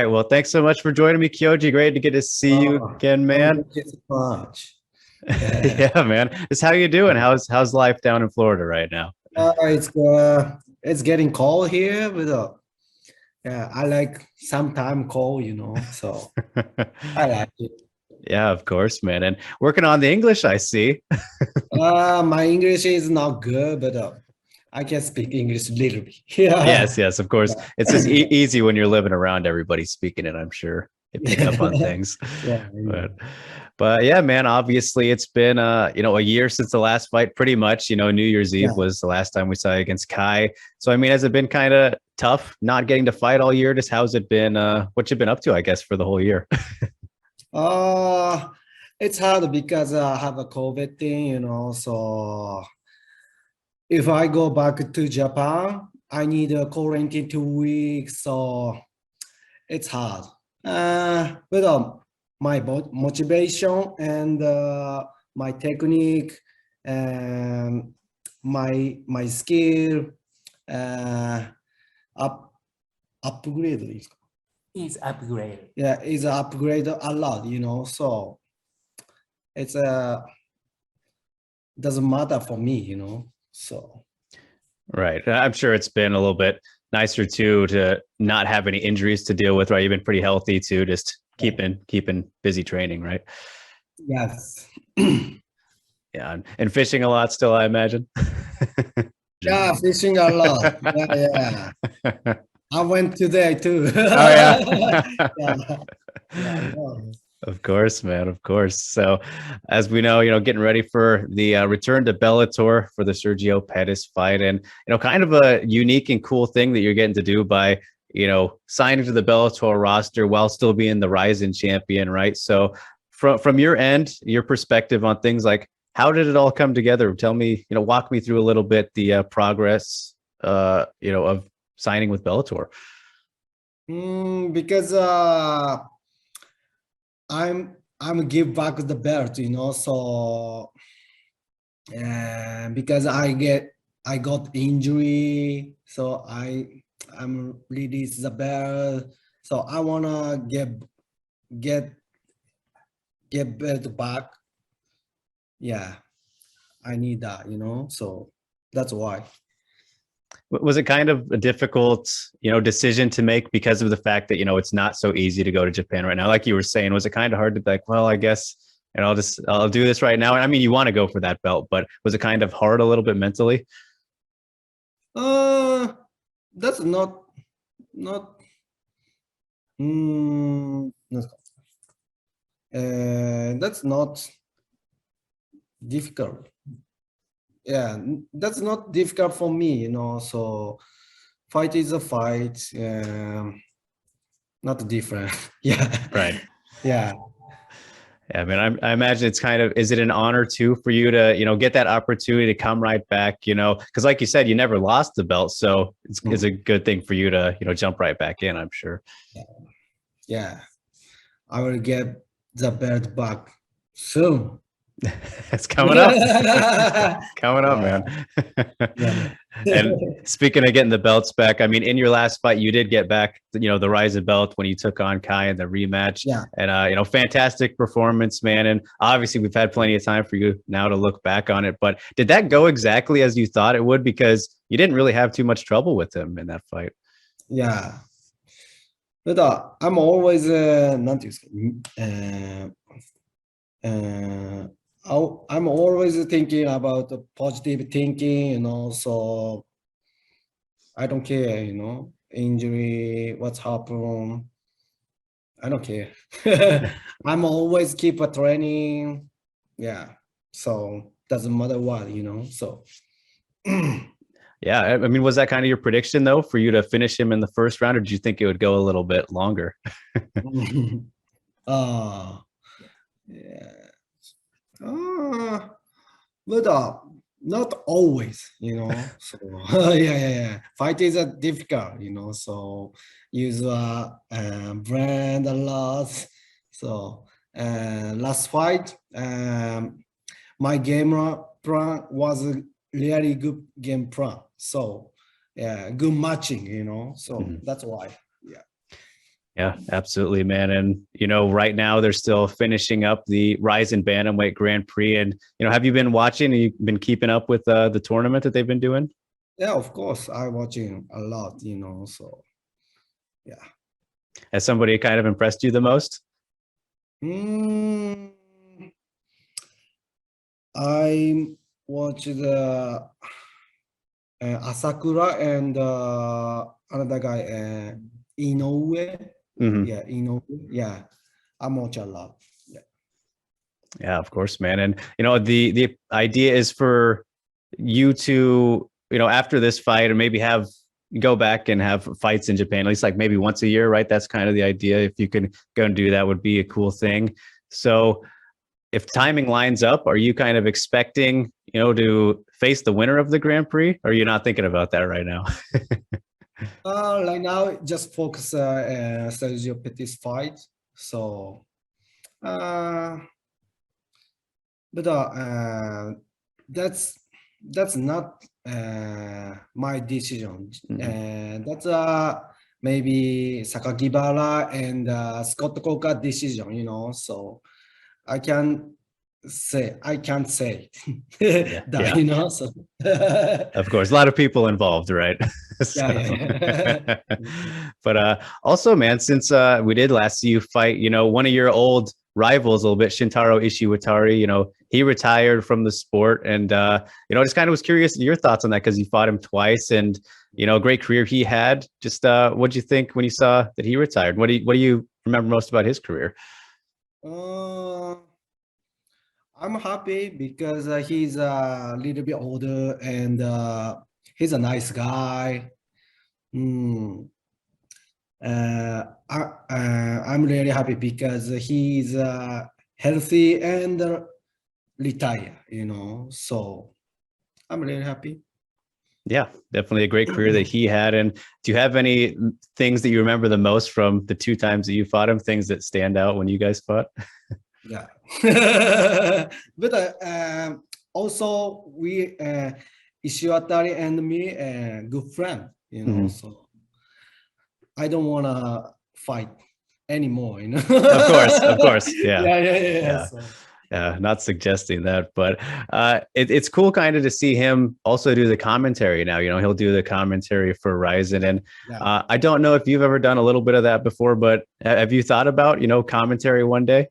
right. Well, thanks so much for joining me, Kyoji. Great to get to see you again, man. Thank you so much. Yeah. Yeah, man. Just how you doing? How's life down in Florida right now? It's getting cold here, but yeah, I like sometime cold, so I like it. Yeah, of course, man. And working on the English, I see. My English is not good, but I can speak English a little bit. Yeah. Yes, yes, of course. It's just easy when you're living around everybody speaking it, I'm sure. You pick up on things. Yeah. But but yeah, man, obviously it's been a year since the last fight, pretty much. New Year's Eve Yeah. was the last time we saw you against Kai. So I mean, has it been kind of tough not getting to fight all year? Just how's it been what you've been up to, I guess, for the whole year? Uh, it's hard because I have a COVID thing, so if I go back to Japan, I need a quarantine 2 weeks, so it's hard. But my motivation and my technique and my skill uh, up upgrade. Is upgraded. Yeah, is upgrade a lot, So it's doesn't matter for me, So. Right. I'm sure it's been a little bit nicer too to not have any injuries to deal with, right? You've been pretty healthy too, just keeping busy training, right? Yes. Yeah. And fishing a lot still, I imagine. Yeah, fishing a lot. Yeah. I went today too. Oh yeah. Yeah. Yeah. Of course, man. Of course. So, as we know, getting ready for the return to Bellator for the Sergio Pettis fight, and kind of a unique and cool thing that you're getting to do by signing to the Bellator roster while still being the RIZIN champion, right? So, from your end, your perspective on things like how did it all come together? Tell me, walk me through a little bit the progress, of signing with Bellator. Because I'm give back the belt, so because I got injury, so I'm release the belt, so I wanna get belt back. Yeah, I need that, so that's why. Was it kind of a difficult, decision to make because of the fact that, it's not so easy to go to Japan right now? Like you were saying, was it kind of hard to be like, well, I guess, I'll do this right now. And I mean, you want to go for that belt, but was it kind of hard a little bit mentally? That's not, that's not difficult. Yeah, that's not difficult for me, so fight is a fight, not different. Yeah. Right. Yeah. Yeah, I mean, I imagine it's kind of, is it an honor too for you to, get that opportunity to come right back, because like you said, you never lost the belt. So it's a good thing for you to, jump right back in, I'm sure. Yeah. I will get the belt back soon. It's coming up. Coming up, man. Yeah. And speaking of getting the belts back, I mean, in your last fight, you did get back, the RIZIN belt when you took on Kai in the rematch. Yeah. And fantastic performance, man. And obviously, we've had plenty of time for you now to look back on it. But did that go exactly as you thought it would? Because you didn't really have too much trouble with him in that fight. Yeah. But I'm always I'm always thinking about the positive thinking, so I don't care, injury, what's happened. I don't care. I'm always keep a training. Yeah. So doesn't matter what, so. Yeah. I mean, was that kind of your prediction though, for you to finish him in the first round, or did you think it would go a little bit longer? Yeah. But not always, So yeah. Fight is difficult, So use brand a lot. So last fight, my game plan was a really good game plan. So yeah, good matching, So that's why. Yeah. Yeah, absolutely, man. And right now they're still finishing up the RIZIN Bantamweight Grand Prix. And have you been watching? Have you been keeping up with the tournament that they've been doing? Yeah, of course, I watching a lot, so yeah. Has somebody kind of impressed you the most? Mm, I watched the Asakura and another guy, Inoue. Hmm. Yeah, Inoue. Yeah, I watch a lot. Yeah. Yeah, of course, man. And the idea is for you to after this fight, or maybe have go back and have fights in Japan, at least like maybe once a year, right? That's kind of the idea. If you can go and do that, would be a cool thing. So if timing lines up, are you kind of expecting to face the winner of the Grand Prix? Or are you not thinking about that right now? Right now, just focus Sergio Pettis fight. So, uh, but that's not my decision. That's maybe Sakakibara and Scott Coker decision. So I can I can't say Yeah, that. yeah. So Of course, a lot of people involved, right? yeah, So, yeah. but also, man, since we did last see you fight, one of your old rivals a little bit, Shintaro Ishiwatari, he retired from the sport, and just kind of was curious your thoughts on that because you fought him twice, and a great career he had. Just what'd you think when you saw that he retired? What do you remember most about his career? Uh, I'm happy because he's a little bit older and he's a nice guy. Mm. I'm really happy because he's healthy and retire. So I'm really happy. Yeah, definitely a great career that he had. And do you have any things that you remember the most from the two times that you fought him? Things that stand out when you guys fought? Yeah. But also we Ishiwatari and me good friend. Mhm. So I don't wanna fight anymore. Of course, yeah, Yeah. yeah. So Yeah, not suggesting that, but it's cool kind of to see him also do the commentary now. He'll do the commentary for RIZIN, and yeah. I don't know if you've ever done a little bit of that before, but have you thought about commentary one day?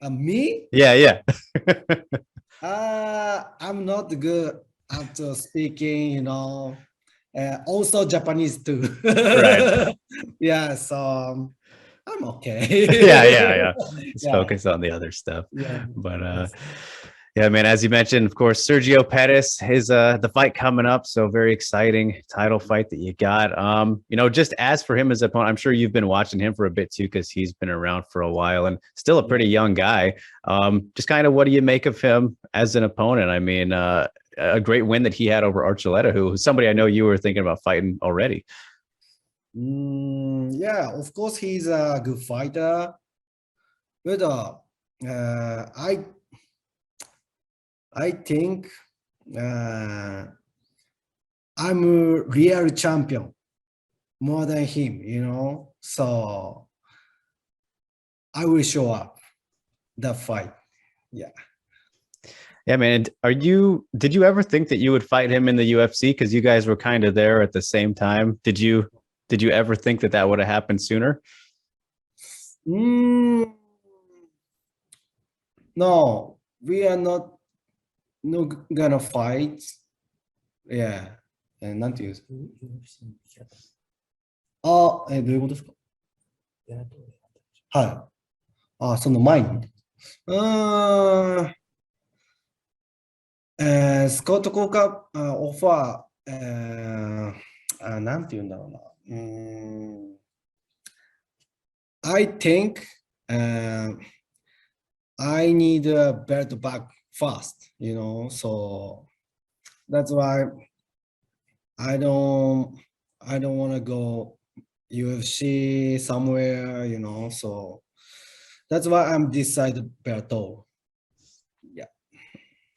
Me? Yeah, yeah. I'm not good at speaking. Also Japanese too. Right. Yeah. So I'm Yeah, okay. yeah, yeah. Let's Yeah. focus on the other stuff. Yeah. But Yes. yeah, man, as you mentioned, of course, Sergio Pettis, his the fight coming up, so very exciting title fight that you got. Just as for him as an opponent, I'm sure you've been watching him for a bit too, because he's been around for a while and still a Yeah. pretty young guy. Just kind of what do you make of him as an opponent? I mean, a great win that he had over Archuleta, who's somebody I know you were thinking about fighting already. Yeah, of course he's a good fighter, but I think uh, I'm a real champion more than him. So I will show up that fight. Yeah. Yeah, man. Did you ever think that you would fight him in the UFC? Because you guys were kind of there at the same time. Did you ever think that that would have happened sooner? Mm, no, we are not gonna fight. Yeah. なんていうどういうことですかはい。その前に。スコット効果オファー、なんて言うんだろうな。I think I need a belt back fast, so that's why I don't want to go UFC somewhere, so that's why I'm decided Bellator. Yeah.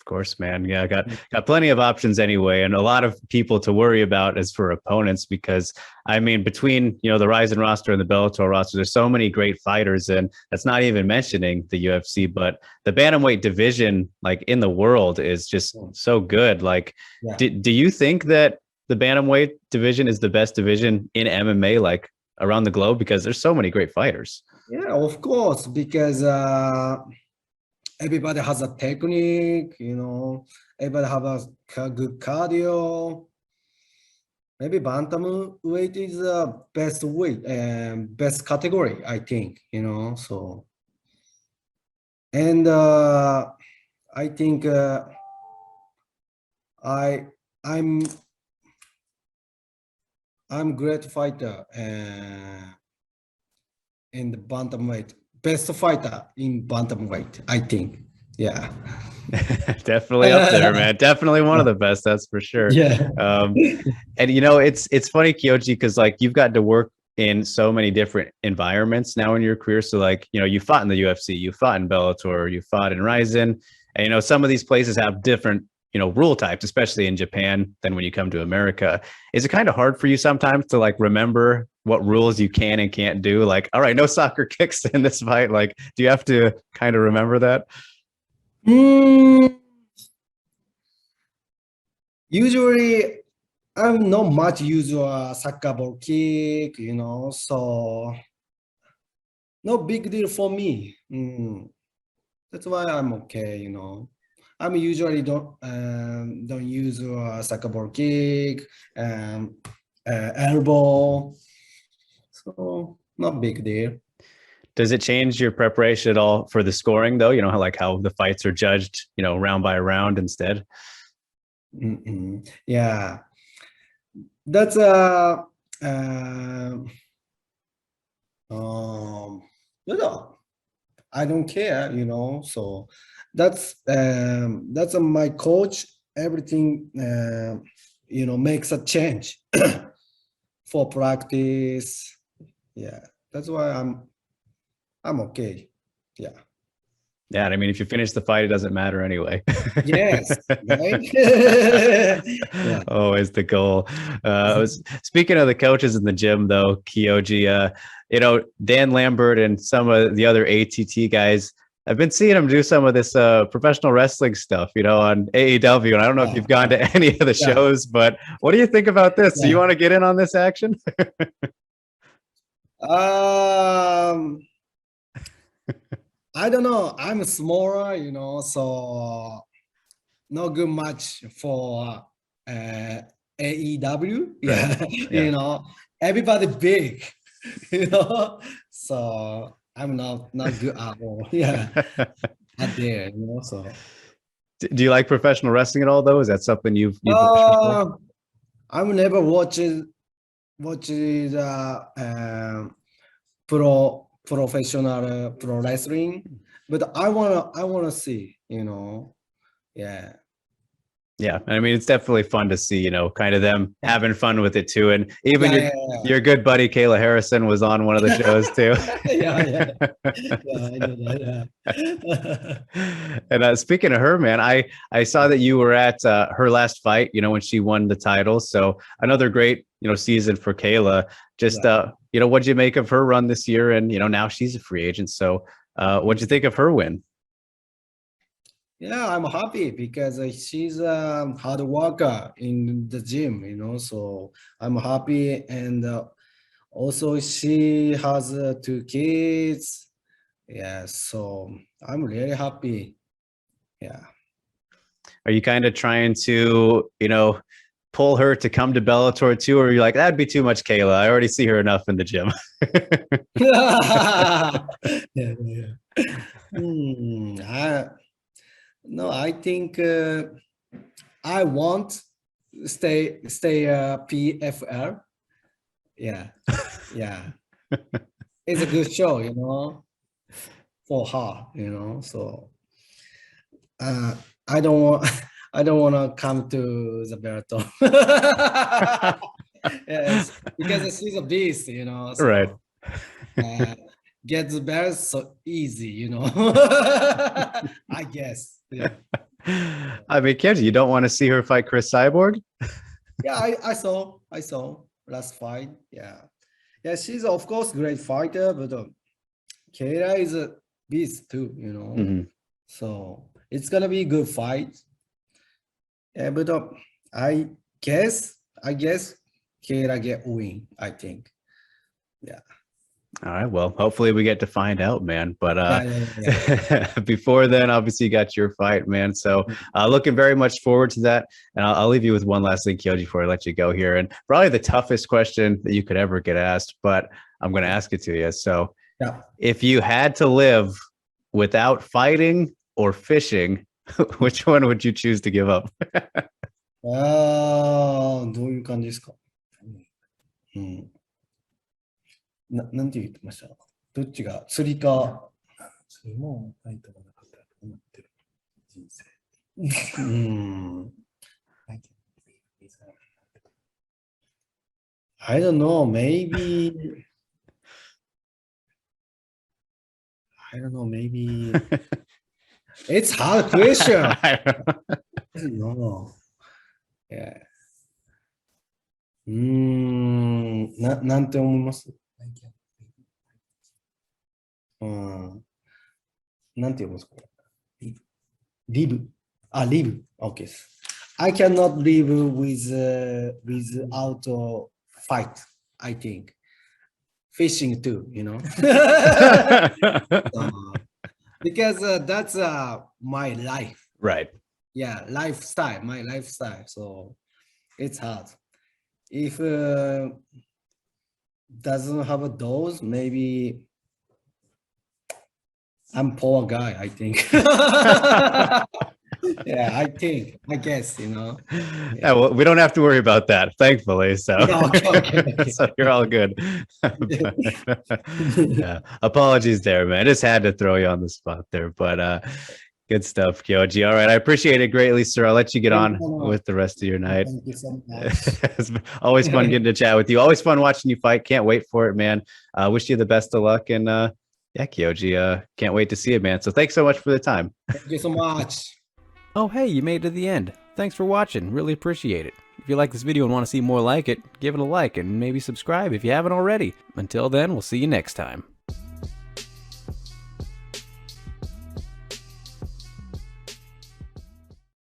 course, man. Yeah, I got plenty of options anyway, and a lot of people to worry about as for opponents because I mean, between the RIZIN roster and the Bellator roster, there's so many great fighters, and that's not even mentioning the UFC. But the bantamweight division, like in the world, is just so good. Like, do you think that the bantamweight division is the best division in MMA, like around the globe? Because there's so many great fighters. Yeah, of course, because everybody has a technique, everybody have a good cardio. Maybe bantamweight is the best weight and best category, I think, so. And I think I'm great fighter in the bantamweight, best fighter in bantamweight, I think. Yeah. Definitely up there, man. Definitely one of the best, that's for sure. Yeah. And it's funny, Kyoji, because like you've got to work in so many different environments now in your career. So like, you fought in the UFC, you fought in Bellator, you fought in RIZIN, and some of these places have different rule types, especially in Japan, than when you come to America. Is it kind of hard for you sometimes to like remember what rules you can and can't do? Like, all right, no soccer kicks in this fight. Like, do you have to kind of remember that? Usually, I'm not much use a soccer ball kick, so no big deal for me. That's why I'm okay, I'm usually don't use a soccer ball kick, elbow, so not big deal. Does it change your preparation at all for the scoring, though? How the fights are judged, round by round instead? Yeah, that's I don't care, so that's my coach. Everything makes a change for practice. Yeah, that's why I'm okay. Yeah. Yeah, I mean, if you finish the fight, it doesn't matter anyway. Yes, right? Yeah. Always the goal. Speaking of the coaches in the gym, though, Kyoji, Dan Lambert and some of the other ATT guys, I've been seeing them do some of this professional wrestling stuff, on AEW. And I don't know if you've gone to any of the shows, but what do you think about this? Do you want to get in on this action? I don't know. I'm smaller, so not good much for AEW. Yeah. Everybody big, so I'm not good at all. Yeah, not there, so. Do you like professional wrestling at all, though? Is that something you've watched before? I've never watched professional pro wrestling, but I wanna see, Yeah, I mean, it's definitely fun to see, kind of them having fun with it too. And even your good buddy Kayla Harrison was on one of the shows too. Yeah, I know that. And speaking of her, man, I saw that you were at her last fight, when she won the title. So another great, season for Kayla. Just what'd you make of her run this year? And now she's a free agent. So what'd you think of her win? Yeah, I'm happy because she's a hard worker in the gym, so I'm happy. And also she has 2 kids. Yeah, so I'm really happy. Yeah. Are you kind of trying to, pull her to come to Bellator too? Or are you like, that'd be too much, Kayla? I already see her enough in the gym. No, I think I want stay PFL. Yeah. It's a good show, for her, so I don't want to come to the Bellator. Yes, because she's a beast, so, right. Get the belt so easy, I guess. Yeah. I mean, Kyoji, you don't want to see her fight Chris Cyborg? Yeah, I saw last fight. Yeah. Yeah, she's of course great fighter, but Kayla is a beast too, you know. Mhm. So it's gonna be a good fight. Yeah, but I guess Kayla get win, I think. Yeah. All right. Well, hopefully we get to find out, man. But Yeah. before then, obviously you got your fight, man. So looking very much forward to that. And I'll leave you with one last thing, Kyoji, before I let you go here. And probably the toughest question that you could ever get asked, but I'm going to ask it to you. So Yeah. if you had to live without fighting or fishing, which one would you choose to give up? どういう感じですか？うん。なんて言ってました？どっちが釣りか。それもファイトがなかったらどうなってる人生。I don't know, maybe it's hard question. I don't know. Yeah. なんて思います？なんて読むんですか？live. Live. Okay. I cannot live without fight, I think. Fishing too, you know. Because that's my life. Right. Yeah, lifestyle, my lifestyle. So it's hard. If doesn't have a those, maybe I'm poor guy, I think. Yeah, I guess, you know. Yeah, well, we don't have to worry about that, thankfully. So, Yeah, okay. So you're all good. Yeah, apologies there, man. Just had to throw you on the spot there, but good stuff, Kyoji. All right, I appreciate it greatly, sir. I'll let you get on with the rest of your night. Thank you so much. It's always fun getting to chat with you. Always fun watching you fight. Can't wait for it, man. Wish you the best of luck, and yeah, Kyoji, can't wait to see it, man. So thanks so much for the time. Thank you so much. Oh hey, you made it to the end. Thanks for watching, really appreciate it. If you like this video and want to see more like it, give it a like and maybe subscribe if you haven't already. Until then, we'll see you next time.